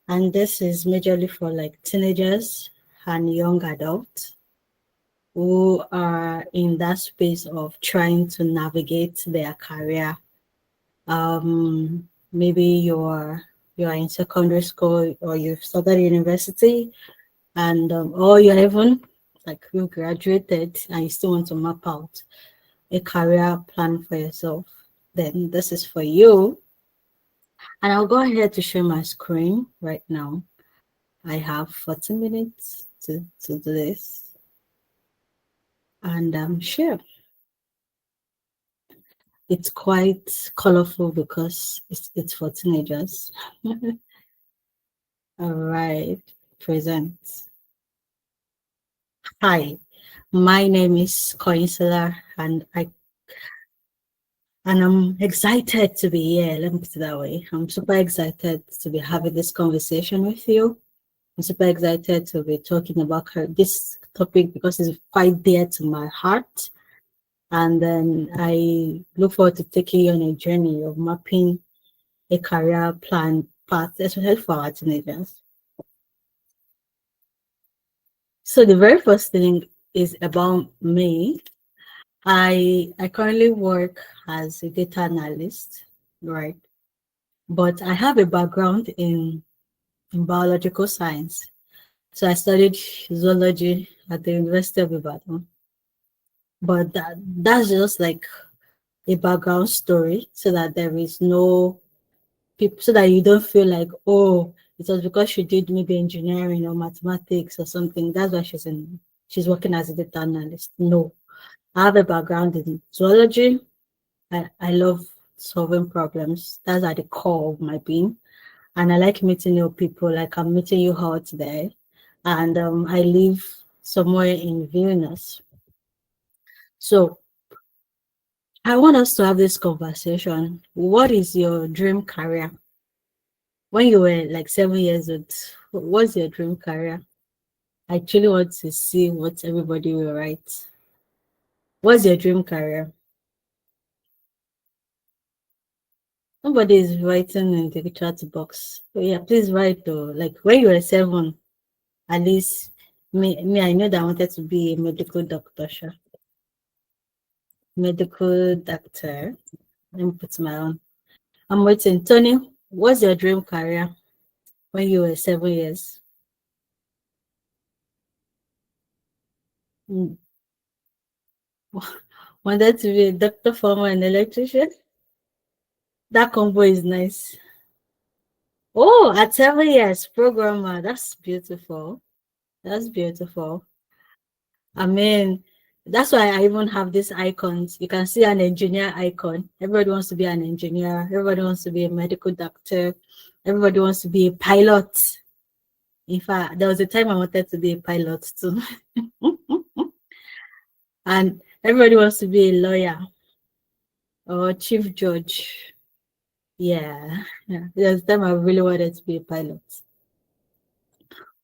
And this is majorly for like teenagers and young adults who are in that space of trying to navigate their career. Maybe you're in secondary school or you've started university, and or you're even like you graduated and you still want to map out a career plan for yourself. Then this is for you. And I'll go ahead to share my screen right now. I have 40 minutes to do this. And I'm sure it's quite colorful because it's for teenagers. All right, present. Hi, my name is Coinsula, and I'm excited to be here. Let me put it that way. I'm super excited to be having this conversation with you. I'm super excited to be talking about this topic because it's quite dear to my heart. And then I look forward to taking you on a journey of mapping a career plan path, especially for our teenagers. So the very first thing is about me. I currently work as a data analyst, right? But I have a background in biological science. So I studied zoology at the University of Ibadan. But that's just like a background story so that there is no people, so that you don't feel like, oh, it was because she did maybe engineering or mathematics or something. That's why she's working as a data analyst. No, I have a background in zoology. I love solving problems. That's at the core of my being. And I like meeting new people, like I'm meeting you all today. And I live somewhere in Vilnius. So I want us to have this conversation. What is your dream career? When you were like 7 years old, what's your dream career? I actually want to see what everybody will write. What's your dream career? Nobody is writing in the chat box. So yeah, please write though. Like when you were 7, at least me, I know that I wanted to be a medical doctor. Sure. Medical doctor. Let me put my own. I'm waiting. Tony, what's your dream career when you were 7 years? Mm, wanted to be a doctor, farmer, and electrician. That combo is nice. Oh, at 7 years, programmer. That's beautiful. That's beautiful. I mean, that's why I even have these icons. You can see an engineer icon. Everybody wants to be an engineer. Everybody wants to be a medical doctor. Everybody wants to be a pilot. In fact, there was a time I wanted to be a pilot too. And everybody wants to be a lawyer or chief judge. Yeah. There's a time I really wanted to be a pilot.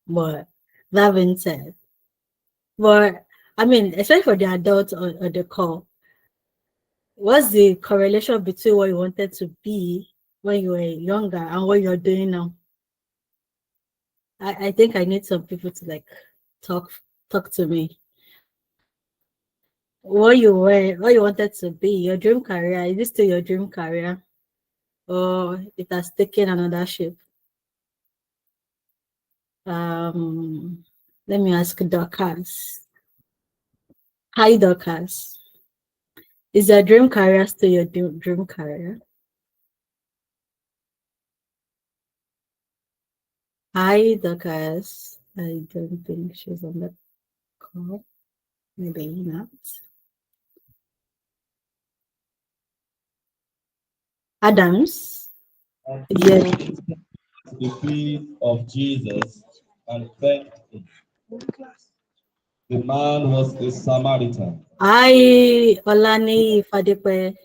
But that being said, but I mean, especially for the adults on the call, what's the correlation between what you wanted to be when you were younger and what you're doing now? I think I need some people to like talk talk to me. What you wanted to be, your dream career, is this still your dream career? Or it has taken another shape? Um, Let me ask Dorcas. Hi Dorcas. Is your dream career still your dream career? Hi Dorcas. I don't think she's on the call. Maybe not. Adams. Yeah. The feet of Jesus and thanked him. The man was a Samaritan. Hi, Olani Fadepe.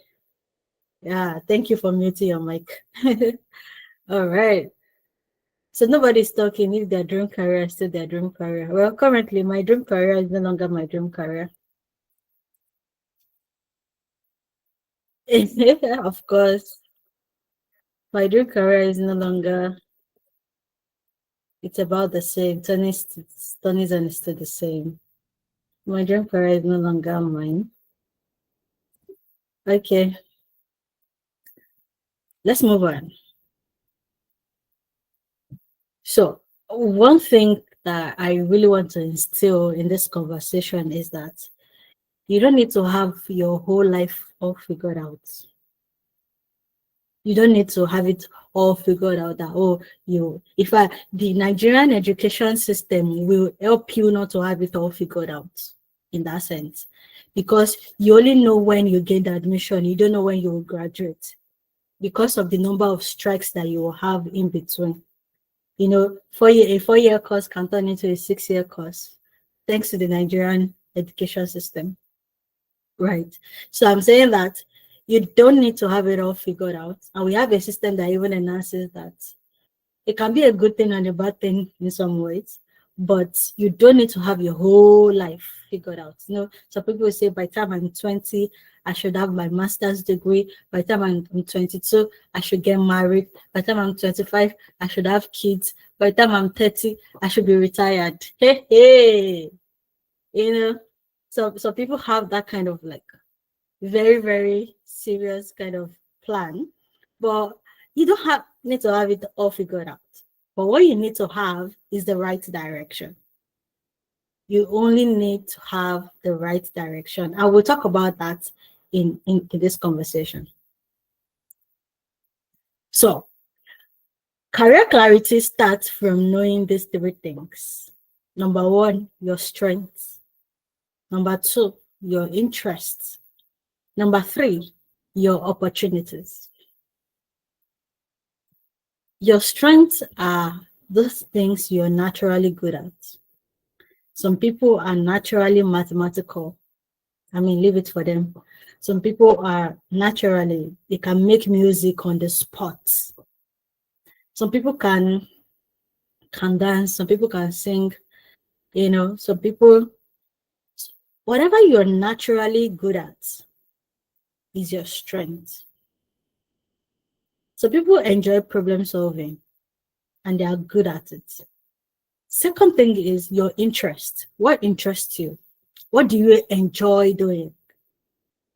Yeah, thank you for muting your mic. All right. So nobody's talking if their dream career is still their dream career. Well, currently my dream career is no longer my dream career. Of course, my dream career is no longer. It's about the same. Tony's and is still the same. My dream career is no longer mine. Okay, let's move on. So, one thing that I really want to instill in this conversation is that you don't need to have your whole life all figured out. You don't need to have it all figured out that, oh, the Nigerian education system will help you not to have it all figured out in that sense. Because you only know when you get the admission, you don't know when you will graduate because of the number of strikes that you will have in between. You know, a 4-year course can turn into a 6-year course, thanks to the Nigerian education system. Right. So I'm saying that you don't need to have it all figured out. And we have a system that even announces that it can be a good thing and a bad thing in some ways, but you don't need to have your whole life figured out. You know, some people say by the time I'm 20, I should have my master's degree. By the time I'm 22, I should get married. By the time I'm 25, I should have kids. By the time I'm 30, I should be retired. Hey, hey. You know, so people have that kind of like very, very serious kind of plan, but you don't have need to have it all figured out. But what you need to have is the right direction. You only need to have the right direction. I will talk about that in this conversation. So career clarity starts from knowing these three things. Number one, your strengths. Number two, your interests. Number three, your opportunities. Your strengths are those things you're naturally good at. Some people are naturally mathematical. I mean, leave it for them. Some people are naturally, they can make music on the spot. Some people can dance, some people can sing, you know, some people, whatever you're naturally good at is your strength. So people enjoy problem solving and they are good at it. Second thing is your interest. What interests you? What do you enjoy doing?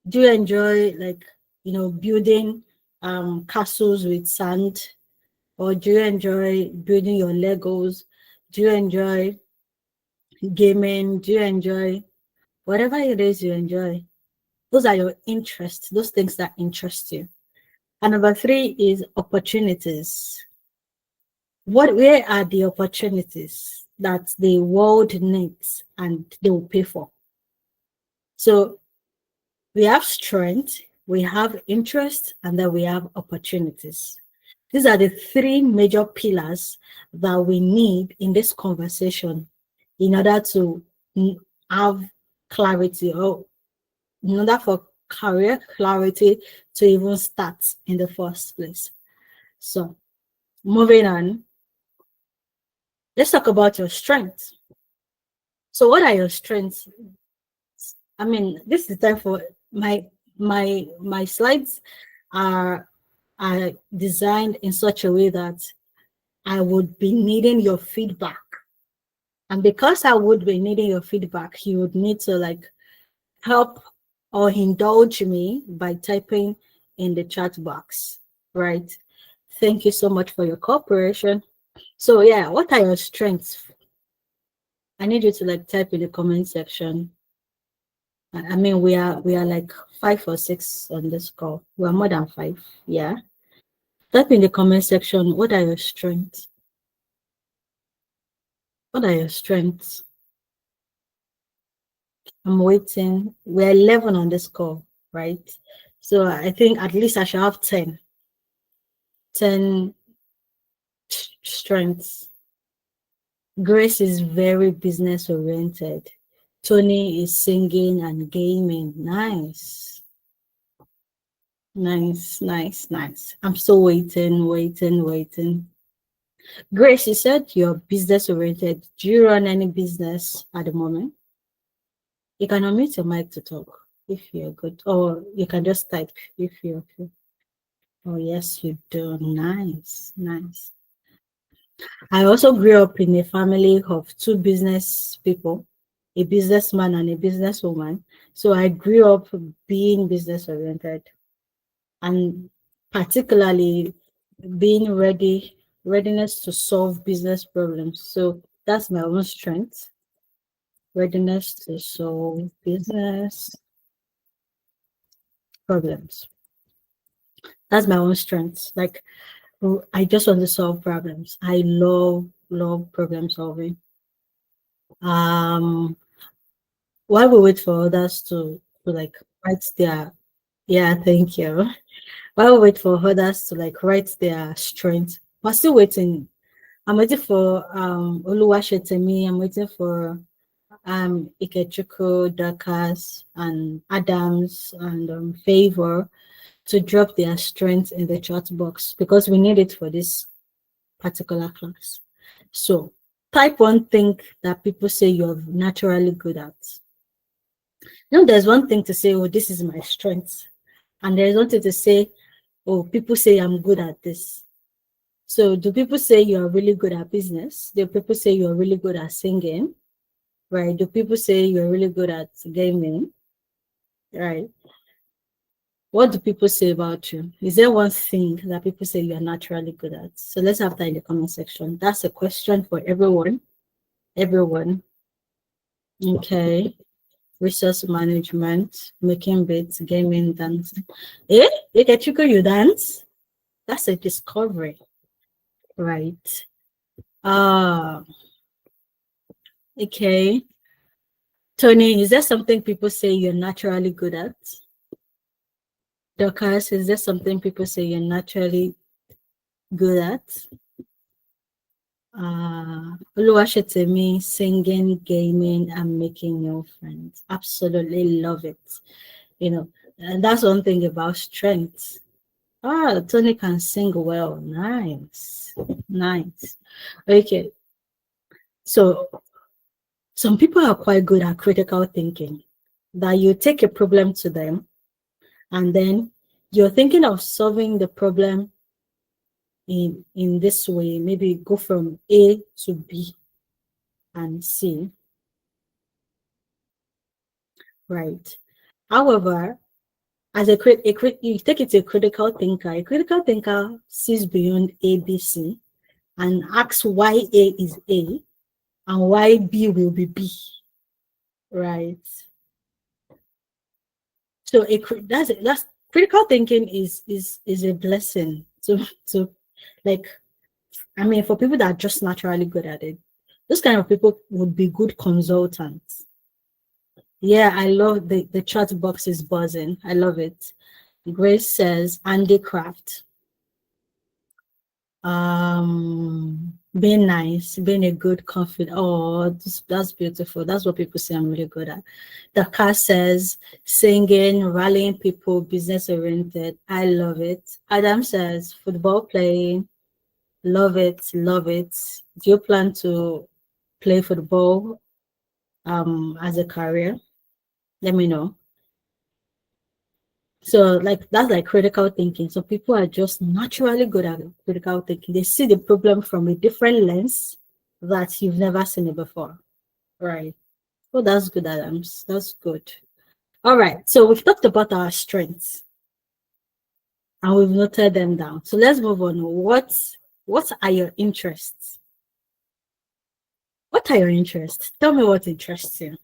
Do you enjoy like, you know, building castles with sand? Or do you enjoy building your Legos? Do you enjoy gaming? Do you enjoy whatever it is you enjoy? Those are your interests, those things that interest you. And number three is opportunities. Where are the opportunities that the world needs and they will pay for? So we have strength, we have interest, and then we have opportunities. These are the three major pillars that we need in this conversation in order to have clarity, or in order for career clarity to even start in the first place. So moving on, let's talk about your strengths. So what are your strengths? I mean, this is the time for my slides are are designed in such a way that I would be needing your feedback. And because I would be needing your feedback, you would need to like help or indulge me by typing in the chat box, right? Thank you so much for your cooperation. So yeah, what are your strengths? I need you to like type in the comment section. I mean, we are like 5 or 6 on this call. We're more than 5. Yeah. Type in the comment section. What are your strengths? What are your strengths? I'm waiting. We're 11 on this call, right? So I think at least I should have 10 strengths. Grace is very business oriented. Tony is singing and gaming. Nice. Nice, nice, nice. I'm still waiting. Grace, you said you're business oriented. Do you run any business at the moment? You can unmute your mic to talk if you're good, or you can just type if you're. Oh, yes, you do. Nice, nice. I also grew up in a family of two business people, a businessman and a businesswoman. So I grew up being business oriented and particularly being readiness to solve business problems. So that's my own strength, readiness to solve business problems. That's my own strength. Like I just want to solve problems. I love problem solving. Um, while we wait for others to like write their yeah, thank you. While we wait for others to like write their strengths, we're still waiting. I'm waiting for Oluwashetemi. I'm waiting for Ikechukwu, Dakas, and Adams and Favor to drop their strengths in the chat box because we need it for this particular class. So type one thing that people say you're naturally good at. There's one thing to say, oh, this is my strength. And there's one thing to say, oh, people say I'm good at this. So do people say you're really good at business? Do people say you're really good at singing? Right? Do people say you're really good at gaming? Right? What do people say about you? Is there one thing that people say you're naturally good at? So let's have that in the comment section. That's a question for everyone. Everyone. Okay. Resource management, making beats, gaming, dancing. Eh? Ikechukwu, you dance? That's a discovery. Right. Uh okay. Tony, is there something people say you're naturally good at? Dorcas, is there something people say you're naturally good at? Oluwashetemi, singing, gaming, and making new friends. Absolutely love it. And that's one thing about strength. Tony can sing well. Nice. Nice. Okay. So some people are quite good at critical thinking. That you take a problem to them and then you're thinking of solving the problem in this way, maybe go from A to B and C, right? However, as you take it to a critical thinker sees beyond A, B, C and asks why A is A and why B will be B, right? So that's critical thinking is a blessing to like I mean, for people that are just naturally good at it, those kind of people would be good consultants. Yeah, I love the chat box is buzzing. I love it. Grace says handicraft. Being nice, being a good confident. Oh, that's beautiful. That's what people say I'm really good at. The car says singing, rallying people, business oriented. I love it. Adam says football playing. Love it, love it. Do you plan to play football as a career? Let me know. So like that's like critical thinking. So people are just naturally good at critical thinking. They see the problem from a different lens that you've never seen it before. Right. Oh, that's good, Adams. That's good. All right. So we've talked about our strengths and we've noted them down. So let's move on. What are your interests? What are your interests? Tell me what interests you.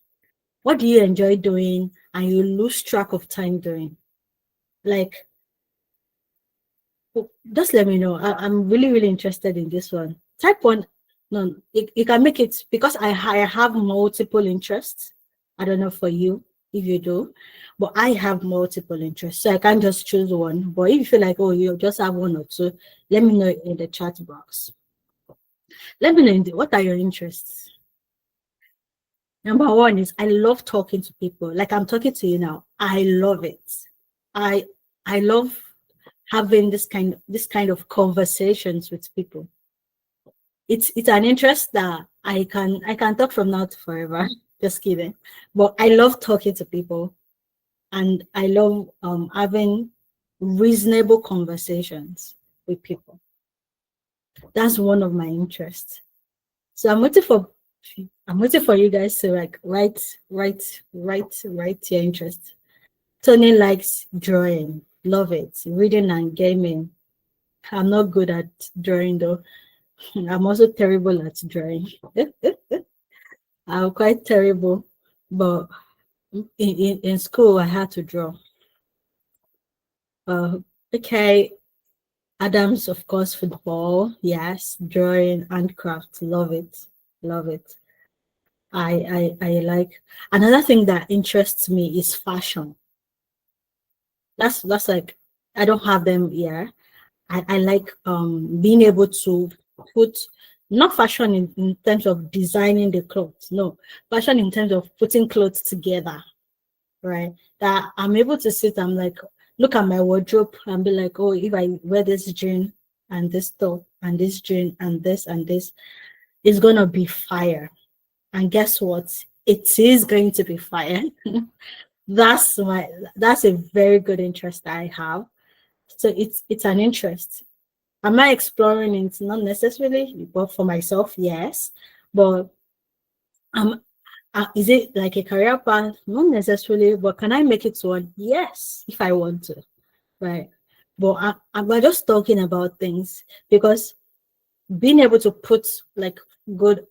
What do you enjoy doing and you lose track of time doing? Like, just let me know. I'm really, really interested in this one. Type one. No, you can make it because I have multiple interests. I don't know for you if you do, but I have multiple interests. So I can't just choose one. But if you feel like, oh, you just have one or two, let me know in the chat box. Let me know what are your interests. Number one is I love talking to people. Like I'm talking to you now. I love it. I I love having this kind of conversations with people. It's an interest that I can talk from now to forever. Just kidding. But I love talking to people and I love having reasonable conversations with people. That's one of my interests. So I'm waiting for you guys to like write your interest. Tony likes drawing, love it. Reading and gaming. I'm not good at drawing though. I'm also terrible at drawing. I'm quite terrible, but in school I had to draw. Uh, okay, Adams, of course, football, yes, drawing and craft, love it, love it. I like another thing that interests me is fashion. That's like I don't have them here. I like being able to put not fashion in terms of designing the clothes, no, fashion in terms of putting clothes together, right? That I'm able to sit, I'm like, look at my wardrobe and be like, oh, if I wear this jean and this top and this jean and this, it's gonna be fire. And guess what? It is going to be fire. that's my that's a very good interest that I have. So it's an interest. Am I exploring it? Not necessarily, but for myself, yes. But um, is it like a career path? Not necessarily, but can I make it one? Yes, if I want to, right? But we're just talking about things because being able to put like good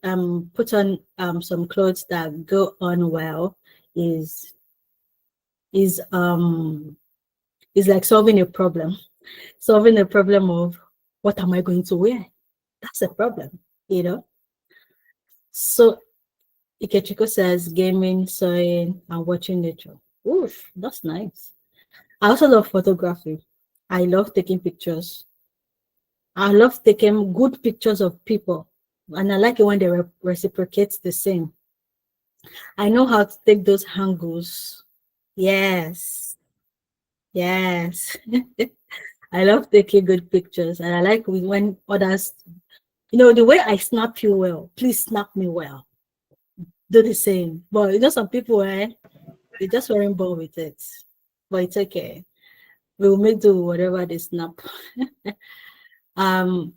put on some clothes that go on well is is um is like solving a problem of what am I going to wear. That's a problem, you know. So Ikechiko says gaming, sewing, and watching nature. Oof, that's nice. I also love photography. I love taking pictures. I love taking good pictures of people. And I like it when they reciprocate the same. I know how to take those angles. Yes. Yes. I love taking good pictures. And I like when others, the way I snap you well, please snap me well. Do the same. But some people, they just weren't born with it. But it's okay. We'll make do whatever they snap. um,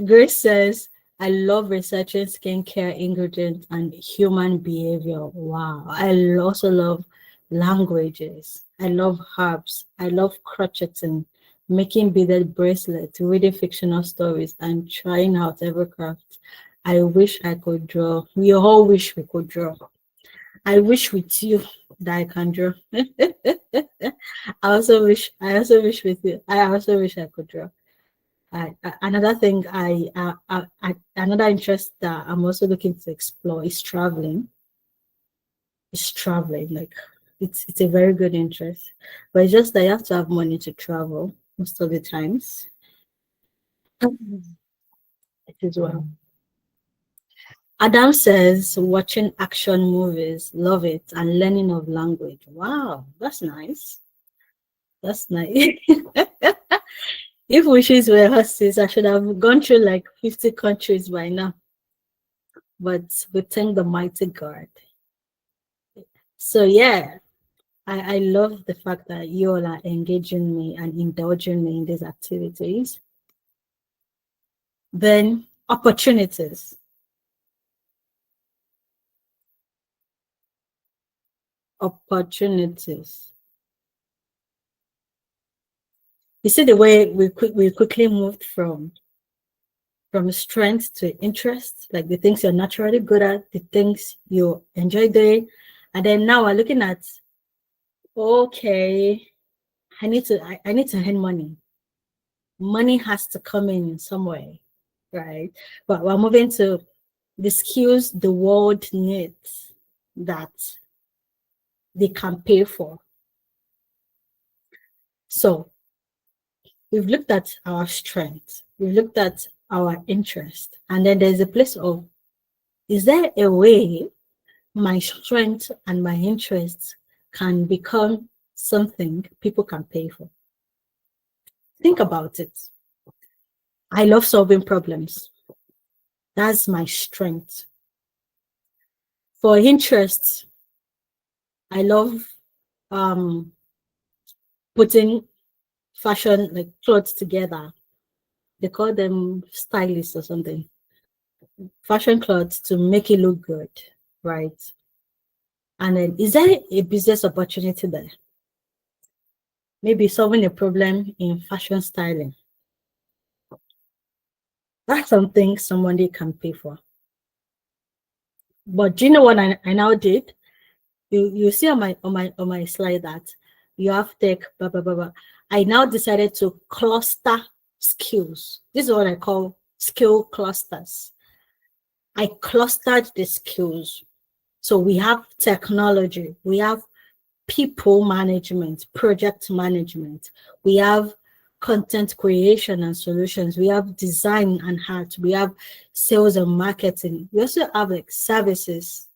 Grace says, I love researching skincare ingredients and human behavior. Wow. I also love languages. I love herbs. I love crocheting, making beaded bracelets, reading fictional stories, and trying out every craft. I wish I could draw. We all wish we could draw. I wish with you that I can draw. I also wish with you. I also wish I could draw. Another thing another interest that I'm also looking to explore is traveling. It's traveling. Like it's a very good interest. But it's just that you have to have money to travel most of the times. It is well. Adam says watching action movies, love it, and learning of language. Wow, that's nice. That's nice. If wishes were horses, I should have gone through like 50 countries by now. But we thank the mighty God. So yeah, I love the fact that you all are engaging me and indulging me in these activities. Then opportunities. Opportunities. You see the way we quickly moved from strength to interest, like the things you're naturally good at, the things you enjoy doing. And then now we're looking at, okay, I need to earn money. Money has to come in some way, right? But we're moving to the skills the world needs that they can pay for. So we've looked at our strengths, we've looked at our interest, and then there's a place of, is there a way my strength and my interests can become something people can pay for? Think about it. I love solving problems. That's my strength. For interests, I love um putting fashion like clothes together. they call them stylists or something, fashion clothes to make it look good, right? And then is there a business opportunity there? Maybe solving a problem in fashion styling. That's something somebody can pay for. But do you know what I now did? You see on my slide that you have tech, blah blah blah blah. I now decided to cluster skills. This is what I call skill clusters. I clustered the skills. So we have technology, we have people management, project management, we have content creation and solutions, we have design and art, we have sales and marketing, we also have like services.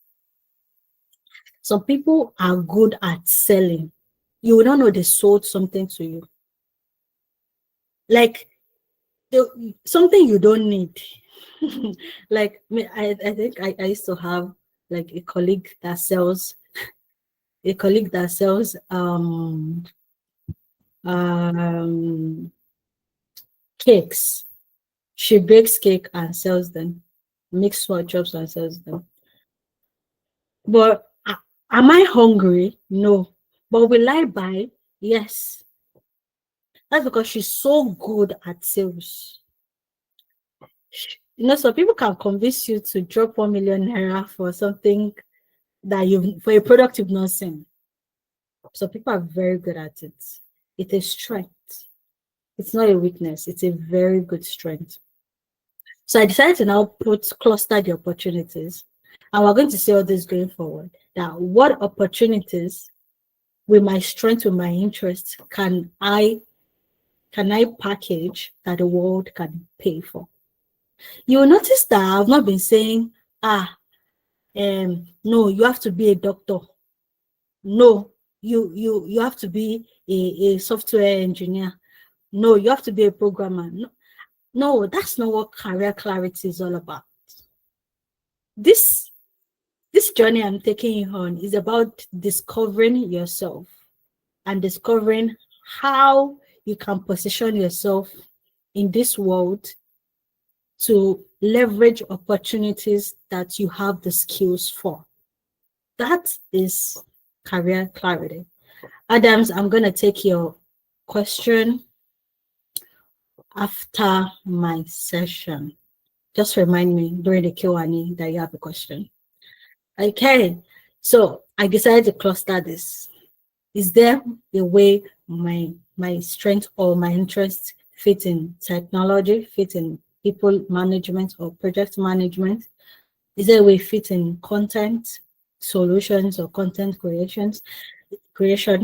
Some people are good at selling. You will not know they sold something to you. Like something you don't need. Like I think I used to have like a colleague that sells um cakes. She bakes cake and sells them, makes small chops and sells them. But am I hungry? No. But will I buy? Yes. That's because she's so good at sales. You know, some people can convince you to drop 1 million naira for something that for a product you've not seen. So people are very good at it. It is strength. It's not a weakness. It's a very good strength. So I decided to now cluster the opportunities. And we're going to see all this going forward. That what opportunities with my strength, with my interest, can I package that the world can pay for? You will notice that I've not been saying, no, you have to be a doctor. No, you have to be a software engineer. No, you have to be a programmer. No, that's not what career clarity is all about. This journey I'm taking you on is about discovering yourself and discovering how you can position yourself in this world to leverage opportunities that you have the skills for. That is career clarity. Adams, I'm going to take your question after my session. Just remind me during the Q&A that you have a question. Okay, so I decided to cluster this. Is there a way my strength or my interest fit in technology, fit in people management or project management? Is there a way fit in content solutions or content creation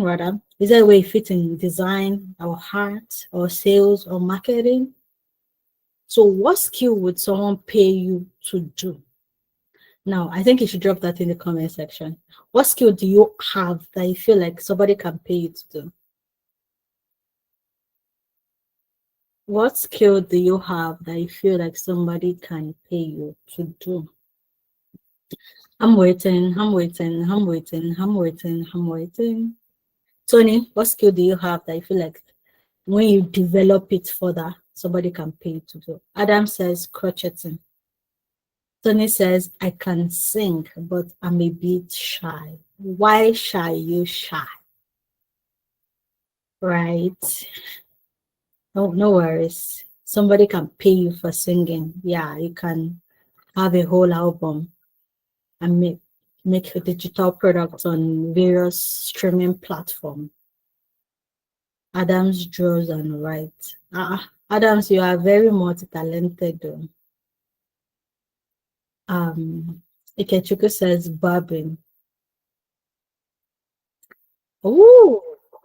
rather? Is there a way fit in design or art or sales or marketing? So what skill would someone pay you to do? Now, I think you should drop that in the comment section. What skill do you have that you feel like somebody can pay you to do? What skill do you have that you feel like somebody can pay you to do? I'm waiting, I'm waiting, I'm waiting, I'm waiting, I'm waiting. Tony, what skill do you have that you feel like when you develop it further, somebody can pay you to do? Adam says crocheting. Tony says, I can sing, but I'm a bit shy. Why shy you shy? Right? No worries. Somebody can pay you for singing. Yeah, you can have a whole album and make a digital product on various streaming platforms. Adams draws and writes. Adams, you are very multi-talented though. Ikechukwu says barbing. Oh,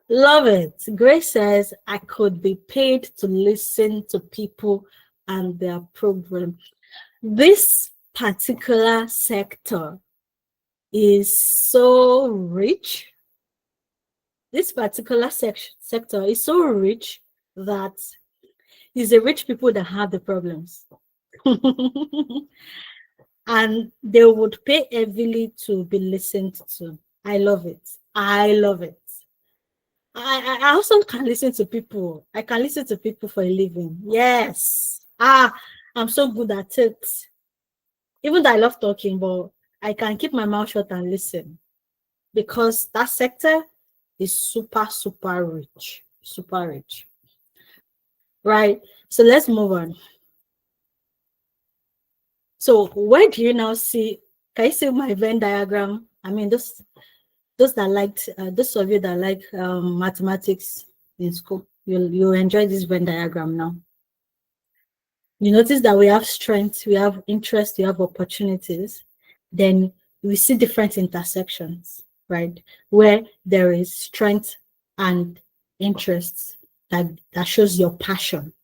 love it. Grace says I could be paid to listen to people and their program. This particular sector is so rich. This particular sector is so rich that it's the rich people that have the problems. And they would pay heavily to be listened to. I love it. I love it. I also can listen to people. I can listen to people for a living. Yes. I'm so good at it. Even though I love talking, but I can keep my mouth shut and listen because that sector is super, super rich. Super rich. Right. So let's move on. So where do you now see? Can you see my Venn diagram? I mean, those that liked, those of you that like mathematics in school, you'll enjoy this Venn diagram now. You notice that we have strengths, we have interests, we have opportunities. Then we see different intersections, right? Where there is strength and interests that shows your passion.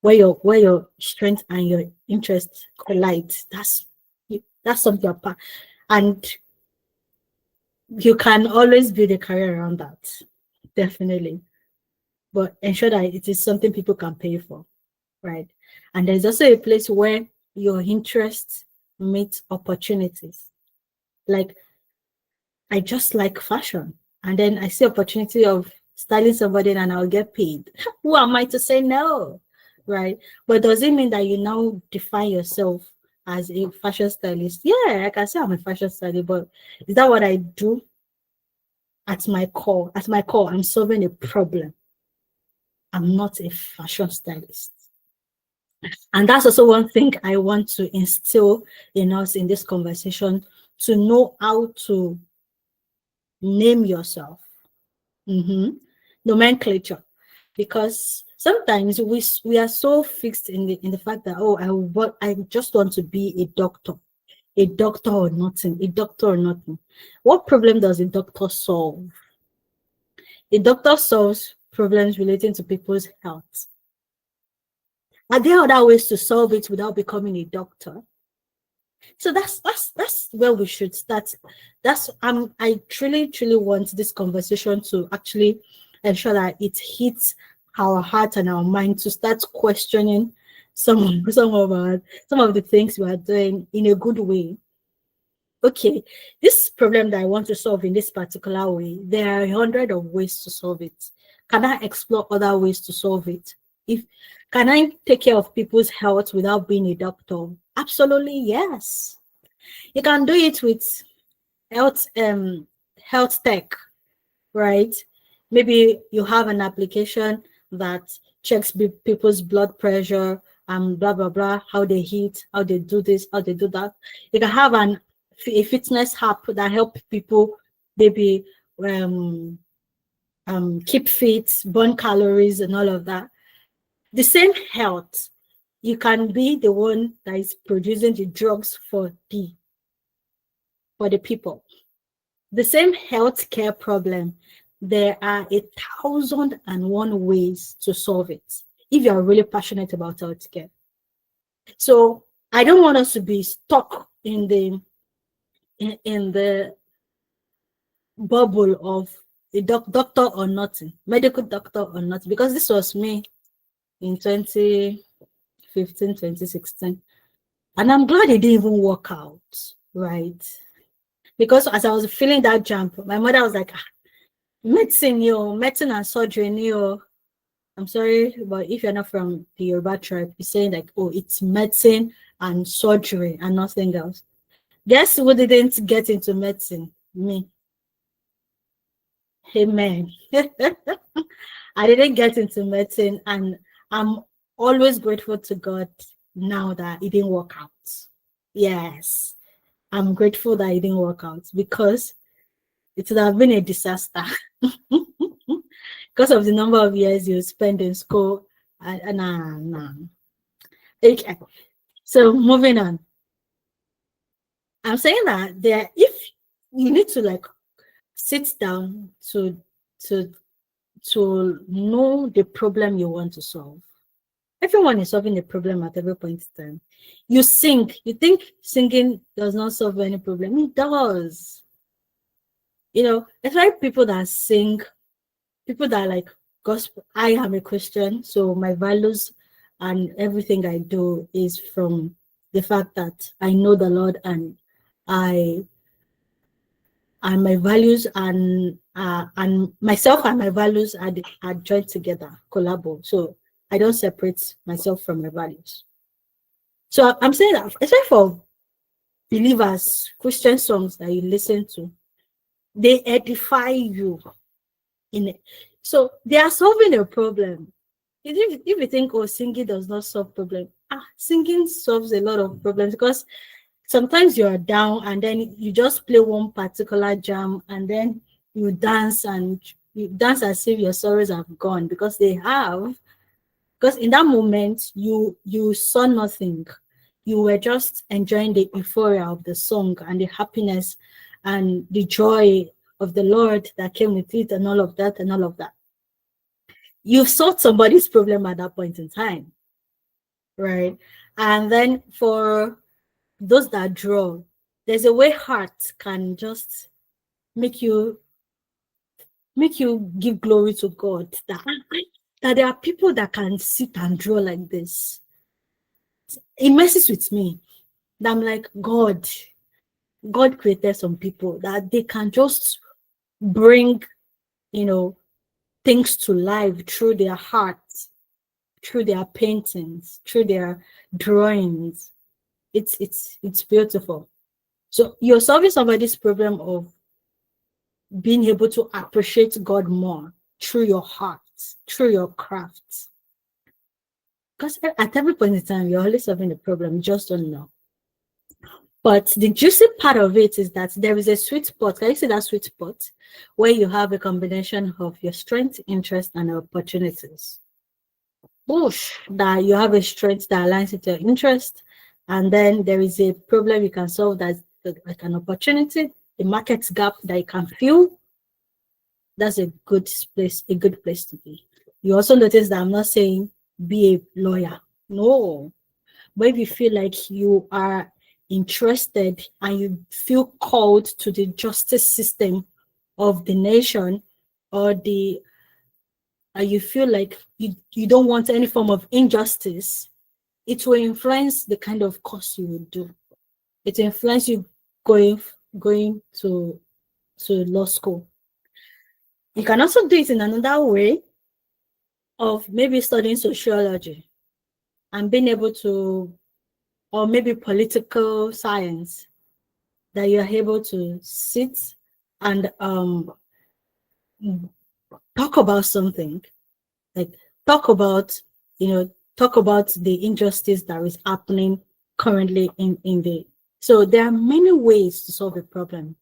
Where your strength and your interest collide. That's something apart. And you can always build a career around that. Definitely. But ensure that it is something people can pay for, right? And there's also a place where your interests meet opportunities. Like I just like fashion, and then I see opportunity of styling somebody and I'll get paid. Who am I to say no, right? But does it mean that you now define yourself as a fashion stylist? Yeah, I can say I'm a fashion stylist, but is that what I do? At my core, I'm solving a problem. I'm not a fashion stylist. And that's also one thing I want to instill in us in this conversation, to know how to name yourself. Nomenclature. Because sometimes we are so fixed in the fact that, oh, I just want to be a doctor or nothing, a doctor or nothing. What problem does a doctor solve? A doctor solves problems relating to people's health. Are there other ways to solve it without becoming a doctor? So that's where we should start. That's I truly want this conversation to actually ensure that it hits our heart and our mind, to start questioning some of the things we are doing in a good way. Okay, this problem that I want to solve in this particular way, there are 100 of ways to solve it. Can I explore other ways to solve it? If Can I take care of people's health without being a doctor? Absolutely, yes. You can do it with health health tech, right? Maybe you have an application that checks people's blood pressure and blah blah blah, how they eat, how they do this, how they do that. You can have a fitness app that help people maybe um, keep fit, burn calories, and all of that. The same health, you can be the one that is producing the drugs for the people. The same healthcare problem, there are 1,001 ways to solve it if you're really passionate about healthcare. So I don't want us to be stuck in the bubble of a doctor or nothing, medical doctor or nothing, because this was me in 2015, 2016. And I'm glad it didn't even work out, right? Because as I was feeling that jump, my mother was like, medicine and surgery, I'm sorry, but if you're not from the Yoruba tribe, you're saying like, oh, it's medicine and surgery and nothing else. Guess who didn't get into medicine? Me. Amen. I didn't get into medicine, and I'm always grateful to God now that it didn't work out. Yes, I'm grateful that it didn't work out, because it would have been a disaster. Because of the number of years you spend in school. Nah. Okay. So moving on. I'm saying that if you need to like sit down to know the problem you want to solve. Everyone is solving a problem at every point in time. You sing. You think singing does not solve any problem? It does. It's like people that sing, people that like gospel. I am a Christian, so my values and everything I do is from the fact that I know the Lord, and I and my values and and myself and my values are joined together, collabo. So I don't separate myself from my values. So I'm saying that, especially for believers, Christian songs that you listen to, they edify you in it. So they are solving a problem. If you think, oh, singing does not solve problem, singing solves a lot of problems, because sometimes you're down and then you just play one particular jam and then you dance, and you dance as if your sorrows have gone, because they have. Because in that moment you saw nothing. You were just enjoying the euphoria of the song and the happiness and the joy of the Lord that came with it, and all of that and all of that. You've solved somebody's problem at that point in time, right? And then for those that draw, there's a way heart can just make you give glory to God, that there are people that can sit and draw like this. It messes with me. That I'm like, God created some people that they can just bring, things to life through their hearts, through their paintings, through their drawings. It's beautiful. So you're solving somebody's problem of being able to appreciate God more through your heart, through your craft. Because at every point in time, you're always solving a problem, you just don't know. But the juicy part of it is that there is a sweet spot. Can you see that sweet spot where you have a combination of your strength, interest, and opportunities? Bush, that you have a strength that aligns with your interest, and then there is a problem you can solve that's like an opportunity, a market gap that you can fill. That's a good place to be. You also notice that I'm not saying be a lawyer. No. But if you feel like you are interested and you feel called to the justice system of the nation, or you feel like you don't want any form of injustice, it will influence the kind of course you will do. It will influence you going to law school. You can also do it in another way of maybe studying sociology and being able to, or maybe political science, that you're able to sit and talk about something, like talk about, talk about the injustice that is happening currently in the. So there are many ways to solve a problem.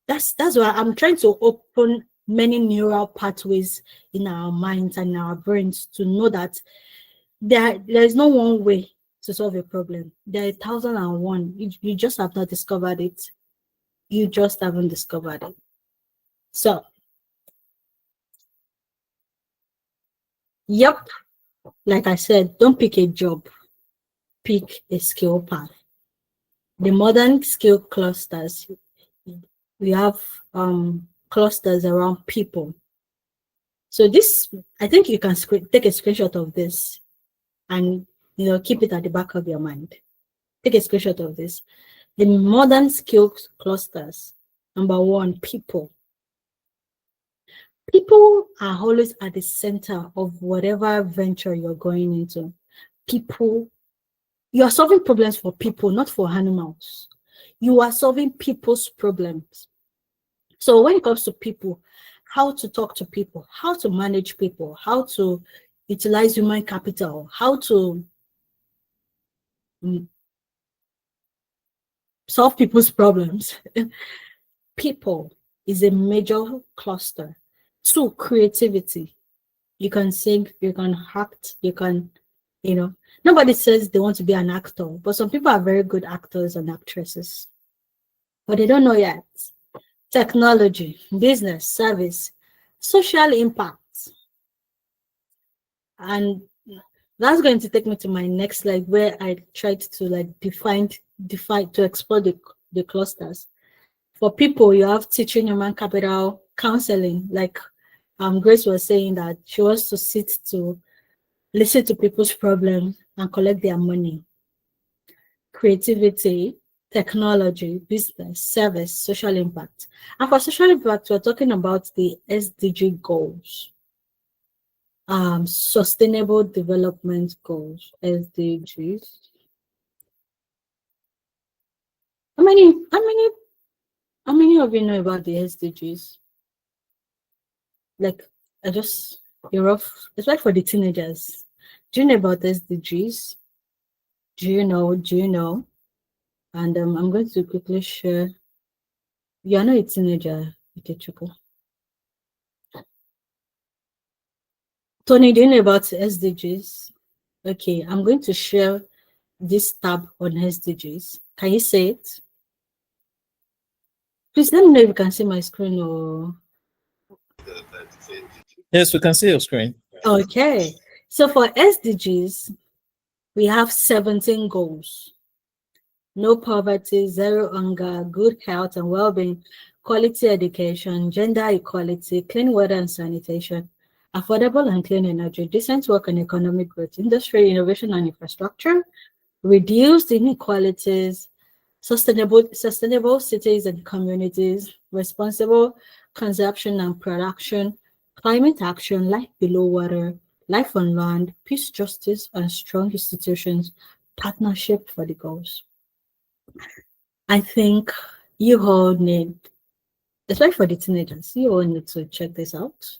That's why I'm trying to open many neural pathways in our minds and in our brains to know that there is no one way to solve a problem. There are 1,001. You just have not discovered it. You just haven't discovered it. So, yep, like I said, don't pick a job, pick a skill path. The modern skill clusters, we have clusters around people. So this, I think you can take a screenshot of this and keep it at the back of your mind. Take a screenshot of this. The modern skill clusters, number one, people. People are always at the center of whatever venture you're going into. People, you are solving problems for people, not for animals. You are solving people's problems. So when it comes to people, how to talk to people, how to manage people, how to utilize human capital, how to solve people's problems. People is a major cluster. Two, creativity. You can sing, you can act, you can, nobody says they want to be an actor, but some people are very good actors and actresses, but they don't know yet. Technology, business, service, social impact. And that's going to take me to my next slide, where I tried to like define to explore the clusters. For people, you have teaching, human capital, counseling, like Grace was saying that she wants to sit to listen to people's problems and collect their money. Creativity, technology, business, service, social impact. And for social impact, we're talking about the SDG goals, Sustainable Development Goals, SDGs. How many, how many, how many of you know about the SDGs? Like, I just, you're off. It's like for the teenagers. Do you know about SDGs? Do you know? Do you know? And I'm going to quickly share. You're not a teenager, Ikechukwu. Tony, do you know about SDGs? Okay, I'm going to share this tab on SDGs. Can you see it? Please let me know if you can see my screen or Yes, we can see your screen. okay. So for SDGs, we have 17 goals. No poverty, zero hunger, good health and well-being, quality education, gender equality, clean water and sanitation, affordable and clean energy, decent work and economic growth, industry, innovation and infrastructure, reduced inequalities, sustainable cities and communities, responsible consumption and production, climate action, life below water, life on land, peace, justice, and strong institutions, partnership for the goals. I think you all need, especially for the teenagers, you all need to check this out.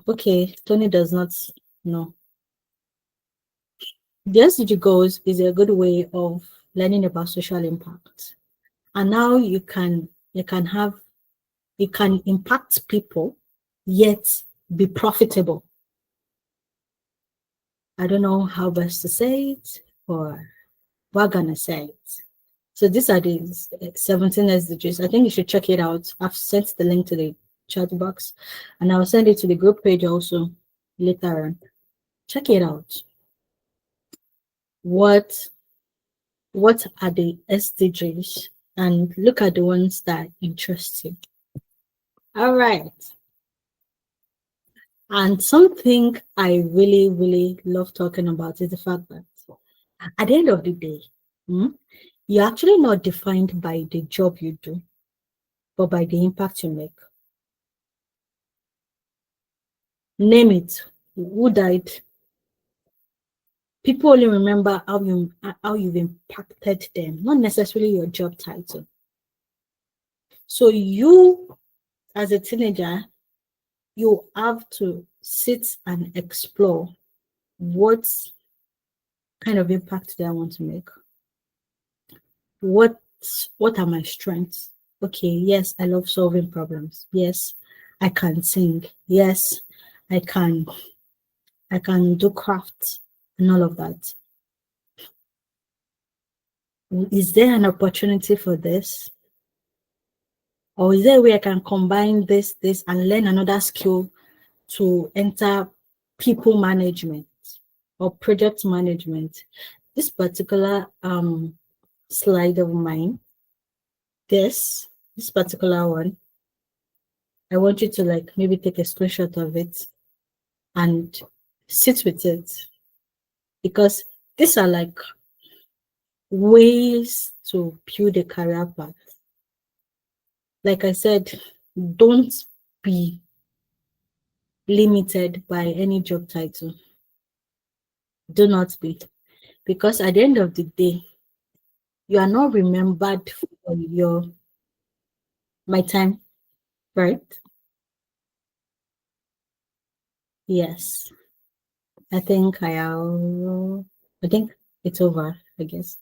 Okay, Tony does not know. The SDG goals is a good way of learning about social impact. And now you can impact people yet be profitable. I don't know how best to say it, or we're gonna say it. So these are the 17 SDGs. I think you should check it out. I've sent the link to the chat box and I'll send it to the group page also later on. Check it out. What are the SDGs? And look at the ones that interest you. All right. And something I really, really love talking about is the fact that at the end of the day, you're actually not defined by the job you do, but by the impact you make. Name it. Who died? People only remember how you've impacted them, not necessarily your job title. So you, as a teenager, you have to sit and explore what kind of impact do I want to make. What are my strengths? Okay, yes, I love solving problems. Yes, I can sing. Yes, I can do crafts and all of that. Is there an opportunity for this? Or is there a way I can combine this and learn another skill to enter people management or project management? This particular slide of mine, this particular one, I want you to like maybe take a screenshot of it and sit with it, because these are like ways to build a career path. Like I said, don't be limited by any job title. Do not be, because at the end of the day, you are not remembered for my time, right? Yes. I think it's over, I guess.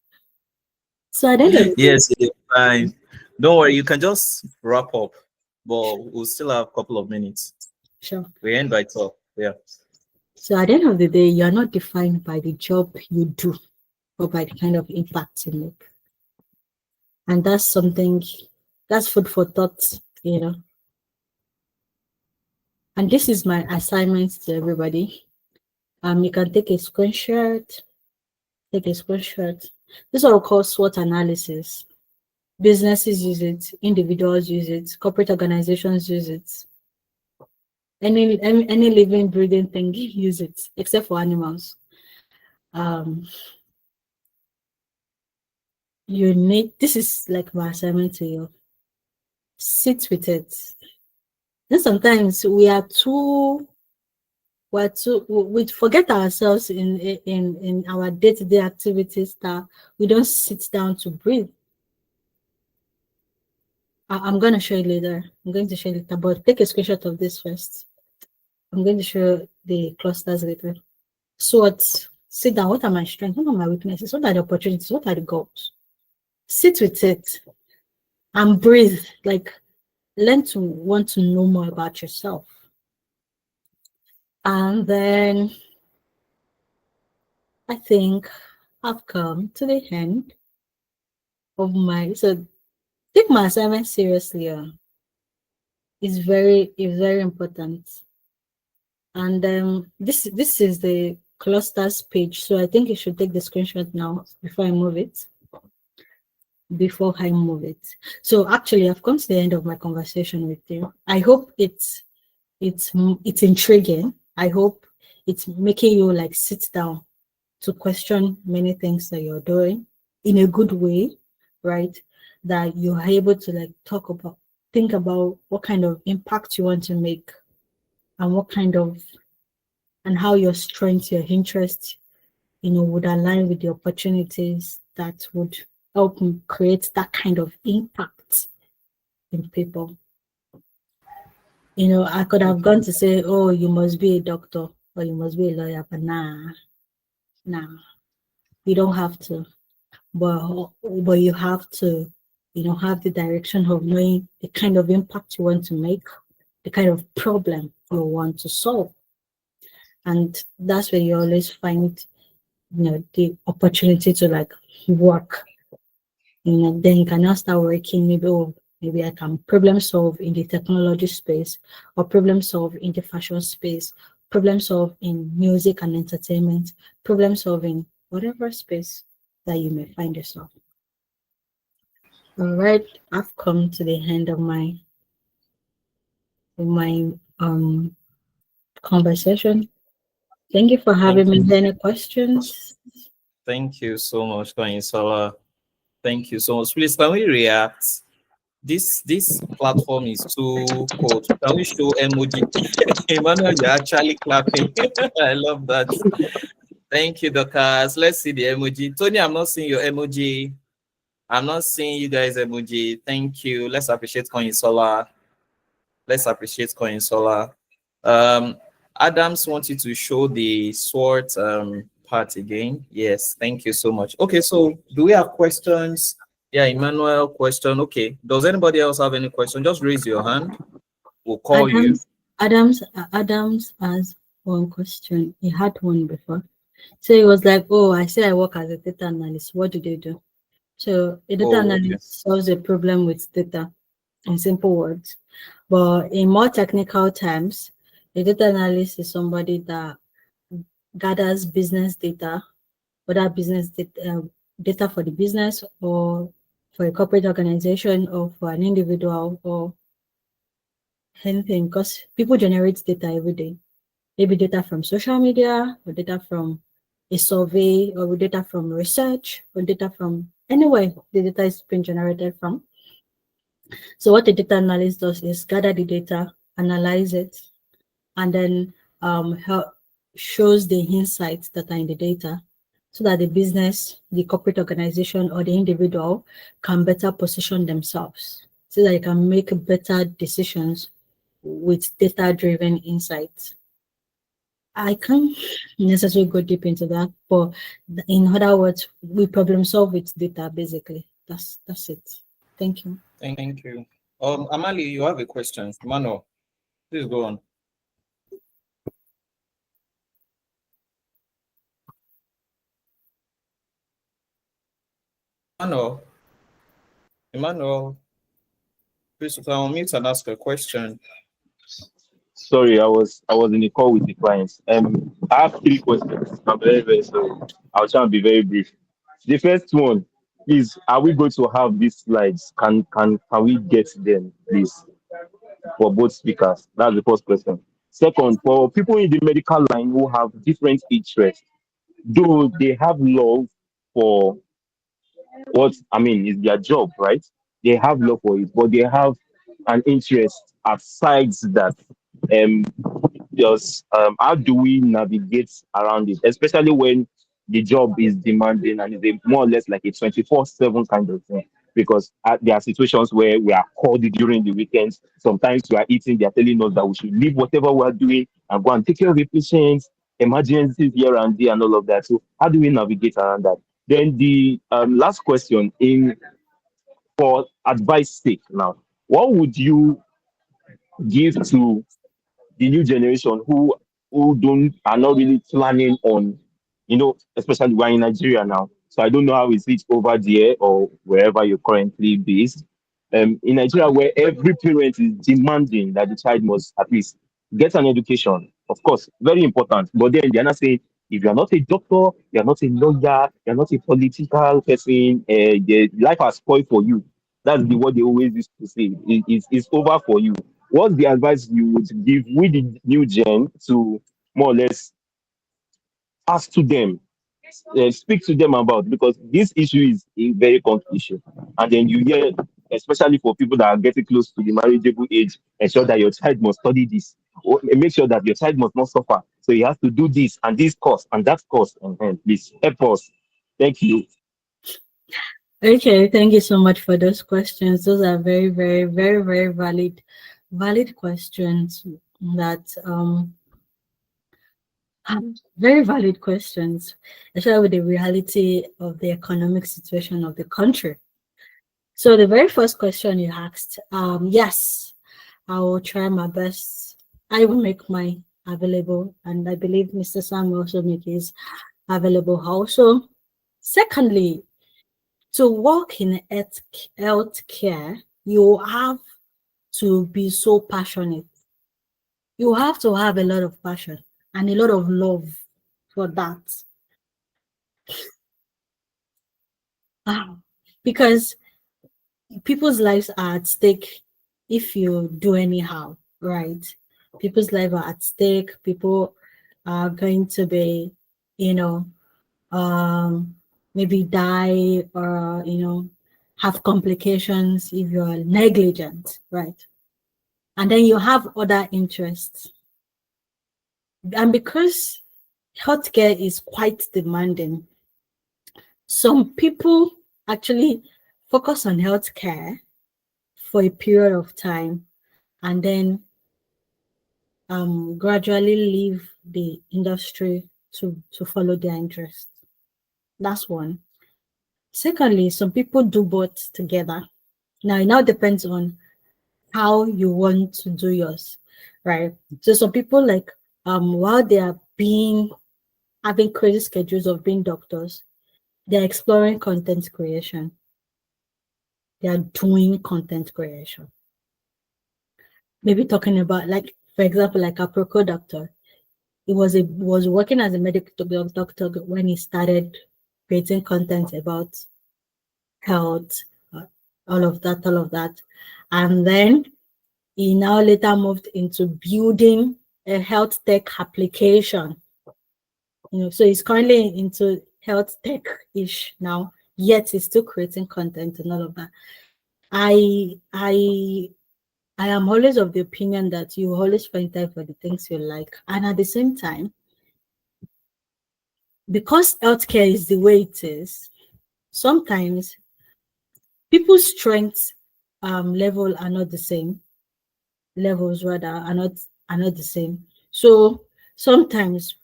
So at the end of the day, Yes, it's fine. Don't worry, you can just wrap up, but we'll still have a couple of minutes. sure. We end by 12. Yeah. So at the end of the day, you are not defined by the job you do or by the kind of impact you make. And that's food for thought. And this is my assignment to everybody. You can take a screenshot. This is what we call SWOT analysis. Businesses use it, individuals use it, corporate organizations use it. Any living, breathing thing use it, except for animals. You need, this is like my assignment to you. Sit with it. Then sometimes we forget ourselves in our day-to-day activities that we don't sit down to breathe. I'm going to show you later. I'm going to show you later, but take a screenshot of this first. I'm going to show the clusters later. So what? Sit down. What are my strengths? What are my weaknesses? What are the opportunities? What are the goals? Sit with it and breathe. Like, learn to want to know more about yourself. And then I think I've come to the end of my, so take my assignment seriously. It's very important. And this is the clusters page. So I think you should take the screenshot now before I move it. So actually, I've come to the end of my conversation with you. I hope it's intriguing. I hope it's making you like sit down to question many things that you're doing in a good way, right? That you're able to like think about what kind of impact you want to make and and how your strengths, your interests, would align with the opportunities that would help create that kind of impact in people. I could have gone to say, oh, you must be a doctor or you must be a lawyer, but nah, you don't have to. But you have to, have the direction of knowing the kind of impact you want to make, the kind of problem you want to solve. And that's where you always find, the opportunity to like work. Then you can now start working, maybe I can problem solve in the technology space, or problem solve in the fashion space, problem solve in music and entertainment, problem solve in whatever space that you may find yourself. All right, I've come to the end of my conversation. Thank you for Thank having me. you. Any questions? Thank you so much, Sola. Thank you so much. Please, can we react? This platform is too cold. Can we show emoji? Emmanuel, you're actually clapping. I love that. Thank you, Docas. Let's see the emoji. Tony, I'm not seeing your emoji. I'm not seeing you guys emoji. Thank you. Let's appreciate Sola. Let's appreciate Sola. Um, Adams wants you to show the sword part again. Yes, thank you so much. Okay, so do we have questions? Yeah, Emmanuel, question. Okay. Does anybody else have any question? Just raise your hand. We'll call you. Adams has one question. He had one before. So he was like, oh, I say I work as a data analyst. What do they do? So a data Oh, okay. analyst solves a problem with data in simple words. But in more technical terms, a data analyst is somebody that gathers business data, whether business data for the business or for a corporate organization or for an individual or anything, because people generate data every day. Maybe data from social media or data from a survey or data from research or data from anywhere the data is being generated from. So what the data analyst does is gather the data, analyze it, and then help shows the insights that are in the data so that the business, the corporate organization, or the individual can better position themselves so that they can make better decisions with data-driven insights. I can't necessarily go deep into that, but in other words, we problem solve with data basically. That's it. Thank you. Thank you. Amali, you have a question. Mano, please go on. Emmanuel, Emmanuel, please unmute and ask a question. Sorry, I was in a call with the clients. I have three questions. I'm very sorry. I'll try and be very brief. The first one is: are we going to have these slides? Can we get them, please, for both speakers? That's the first question. Second, for people in the medical line who have different interests, do they have love for what I mean is their job, right? They have love for it, but they have an interest aside that. Um, just how do we navigate around it, especially when the job is demanding and is a more or less like a 24/7 kind of thing? Because there are situations where we are called during the weekends. Sometimes we are eating, they are telling us that we should leave whatever we are doing and go and take care of the patients, emergencies here and there, and all of that. So, how do we navigate around that? Then the last question in for advice sake now, what would you give to the new generation who don't are not really planning on, especially we're in Nigeria now. So I don't know how is it over there or wherever you're currently based. In Nigeria, where every parent is demanding that the child must at least get an education, of course, very important. But then they're not saying if you're not a doctor, you're not a lawyer, you're not a political person, the life has spoiled for you. That's what they always used to say. It's over for you. What's the advice you would give with the new gen to more or less ask to them, speak to them about? Because this issue is a very complex issue. And then you hear, especially for people that are getting close to the marriageable age, ensure that your child must study this, or make sure that your child must not suffer. So he has to do this and this course and that course. And please help us. Thank you. Okay, thank you so much for those questions. Those are very, very, very, very valid questions that very valid questions, especially with the reality of the economic situation of the country. So the very first question you asked, yes, I will try my best. I will make my available, and I believe Mr. Sam will also make his available also. Secondly, to work in healthcare, you have to be so passionate. You have to have a lot of passion and a lot of love for that. Ah, because people's lives are at stake if you do anyhow, right? People's lives are at stake. People are going to be, you know, um, maybe die or, have complications if you're negligent, right? And then you have other interests. And because healthcare is quite demanding, some people actually focus on healthcare for a period of time and then gradually leave the industry to follow their interests. That's one. Secondly, some people do both together. Now, it now depends on how you want to do yours, right? So some people like while they are being having crazy schedules of being doctors, they're exploring content creation. They are doing content creation. Maybe talking about, like, for example, like a Proco doctor. He was working as a medical doctor when he started creating content about health, uh, all of that. And then he now later moved into building a health tech application. So he's currently into health tech-ish now, yet he's still creating content and all of that. I am always of the opinion that you always find time for the things you like. And at the same time, because healthcare is the way it is, sometimes people's strengths level are not the same. Levels rather are not the same. So sometimes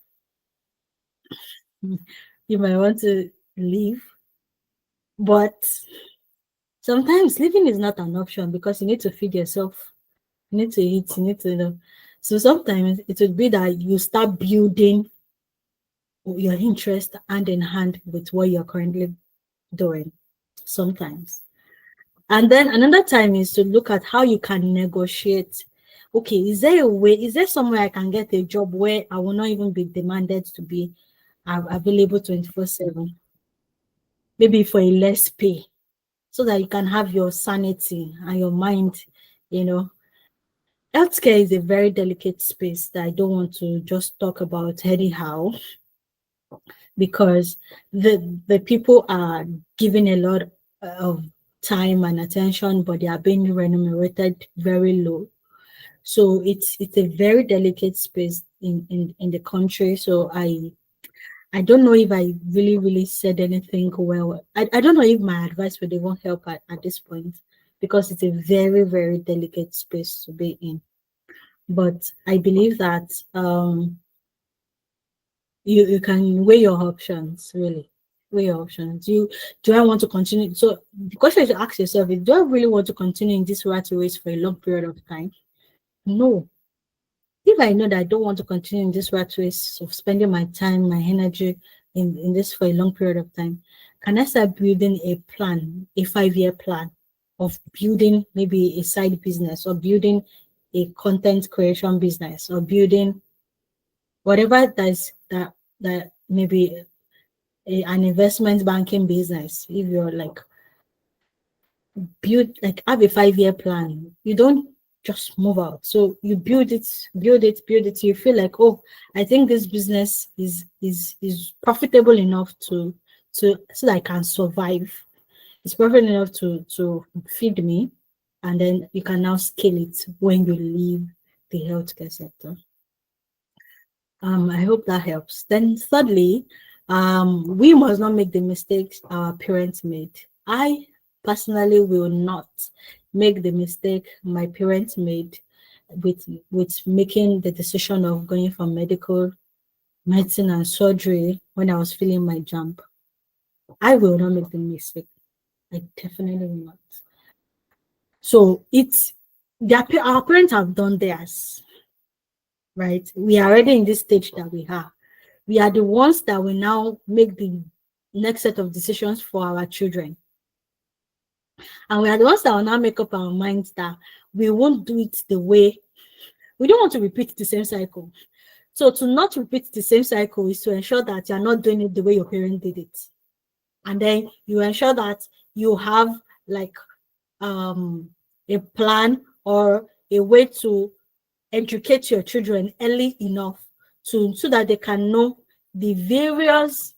you might want to leave, but sometimes living is not an option because you need to feed yourself. You need to eat, you need to. So sometimes it would be that you start building your interest hand in hand with what you're currently doing sometimes. And then another time is to look at how you can negotiate. Okay, is there a way, is there somewhere I can get a job where I will not even be demanded to be available 24/7? Maybe for a less pay, so that you can have your sanity and your mind, you know. Healthcare is a very delicate space that I don't want to just talk about anyhow. because the people are giving a lot of time and attention, but they are being remunerated very low. So it's a very delicate space in the country. So I don't know if I really said anything well. I don't know if my advice would even help at this point, because it's a very delicate space to be in. But I believe that you can weigh your options, really. Weigh your options. Do I want to continue? So the question you should ask yourself is, do I really want to continue in this rat race for a long period of time? No. If I know that I don't want to continue in this rat race of spending my time, my energy in this for a long period of time, can I start building a plan, a 5-year plan of building maybe a side business, or building a content creation business, or building whatever that maybe an investment banking business. If you're like build, like have a 5-year plan, you don't just move out. So you build it. You feel like, oh, I think this business is profitable enough to so that I can survive. It's profitable enough to feed me, and then you can now scale it when you leave the healthcare sector. I hope that helps. Then thirdly, we must not make the mistakes our parents made. I personally will not make the mistake my parents made with making the decision of going for medical medicine and surgery when I was feeling my jump. I will not make the mistake. I definitely will not. So our parents have done theirs, right? We are already in this stage that we are. We are the ones that will now make the next set of decisions for our children. And we are the ones that will now make up our minds that we won't do it the way, we don't want to repeat the same cycle. So to not repeat the same cycle is to ensure that you're not doing it the way your parent did it. And then you ensure that you have like a plan or a way to educate your children early enough so that they can know the various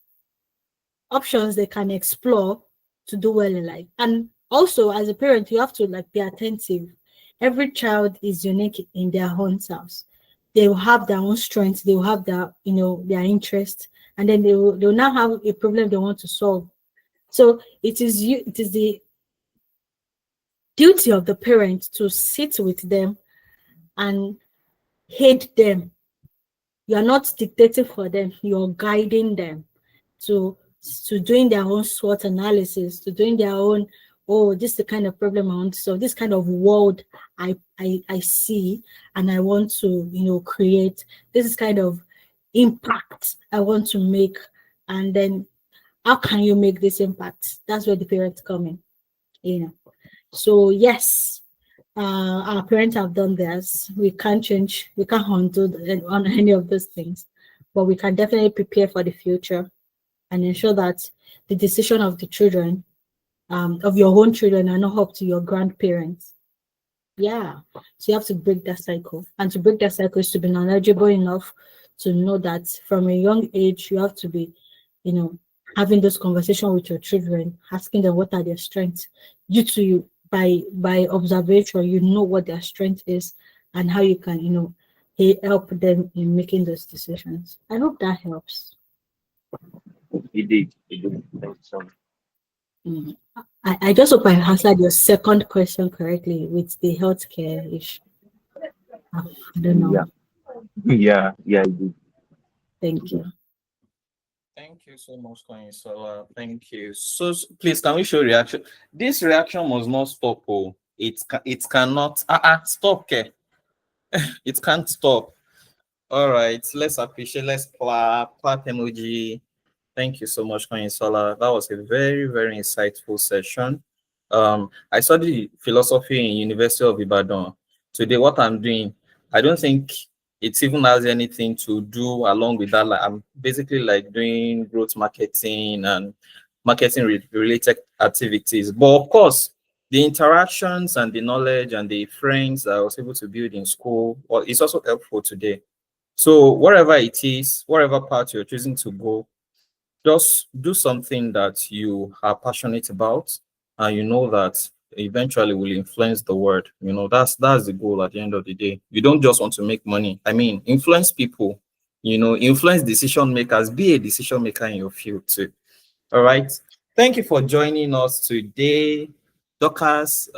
options they can explore to do well in life. And also, as a parent, you have to like be attentive. Every child is unique in their own selves. They will have their own strengths. They will have their interest, and then they will now have a problem they want to solve. So it is the duty of the parent to sit with them and aid them. You are not dictating for them. You're guiding them to doing their own SWOT analysis, to doing their own, oh, this is the kind of problem I want to solve, this kind of world I see and I want to, create. This is kind of impact I want to make. And then how can you make this impact? That's where the parents come in. So yes, our parents have done this. We can't change, we can't undo on any of those things, but we can definitely prepare for the future and ensure that the decision of the children, of your own children, are not up to your grandparents. Yeah, so you have to break that cycle, and to break that cycle is to be knowledgeable enough to know that from a young age you have to be, having those conversations with your children, asking them what are their strengths. You by observation, you know what their strength is and how you can, help them in making those decisions. I hope that helps. It did. It did. Thank you so much. Mm. I just hope I answered your second question correctly with the healthcare issue. I don't know. Yeah. Yeah, it did. Thank you. Thank you so much, Sola. Thank you. So please, can we show reaction? This reaction must not stop. Oh, it cannot. Stop, okay? It can't stop. All right, let's appreciate. Let's clap emoji. Thank you so much, Sola. That was a very insightful session. I studied philosophy in University of Ibadan. Today, what I'm doing, I don't think it even has anything to do along with that. Like, I'm basically like doing growth marketing and marketing related activities. But of course, the interactions and the knowledge and the friends that I was able to build in school, well, it's also helpful today. So whatever it is, whatever path you're choosing to go, Just do something that you are passionate about, and you know that eventually will influence the world. That's the goal at the end of the day. You don't just want to make money. I mean, influence people, influence decision makers, be a decision maker in your field too. All right. Thank you for joining us today, Dorcas.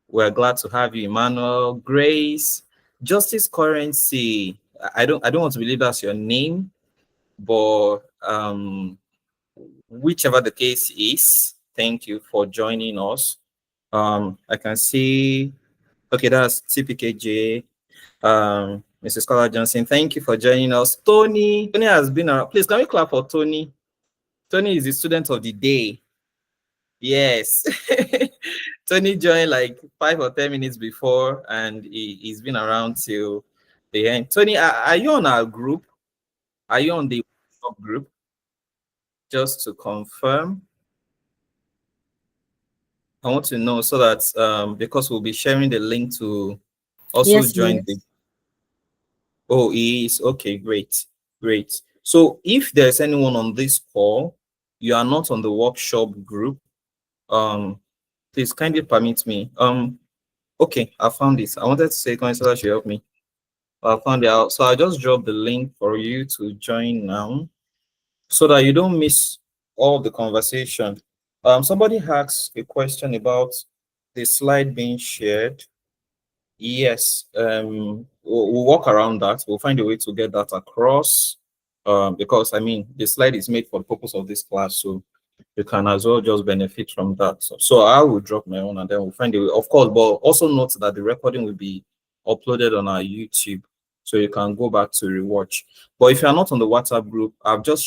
We're glad to have you, Emmanuel, Grace, Justice Currency. I don't want to believe that's your name, but whichever the case is, thank you for joining us. I can see, okay, that's TPKJ. Mrs. Carla Johnson, thank you for joining us. Tony has been around. Please, can we clap for Tony? Tony is the student of the day. Yes. Tony joined like 5 or 10 minutes before, and he's been around till the end. Tony, are you on our group? Are you on the group? Just to confirm, I want to know so that because we'll be sharing the link to also Yes, join the. yes. Oh, he is okay. Great, great. So if there's anyone on this call, you are not on the workshop group. Please kindly permit me. Okay, I found this. I wanted to say, Counselor should help me. I found it out. So I just dropped the link for you to join now, so that you don't miss all the conversation. Somebody asked a question about the slide being shared. Yes, we'll walk around that. We'll find a way to get that across. Because I mean, the slide is made for the purpose of this class, so you can as well just benefit from that. So I will drop my own, and then we'll find a way. Of course, but also note that the recording will be uploaded on our YouTube, so you can go back to rewatch. But if you are not on the WhatsApp group, I've just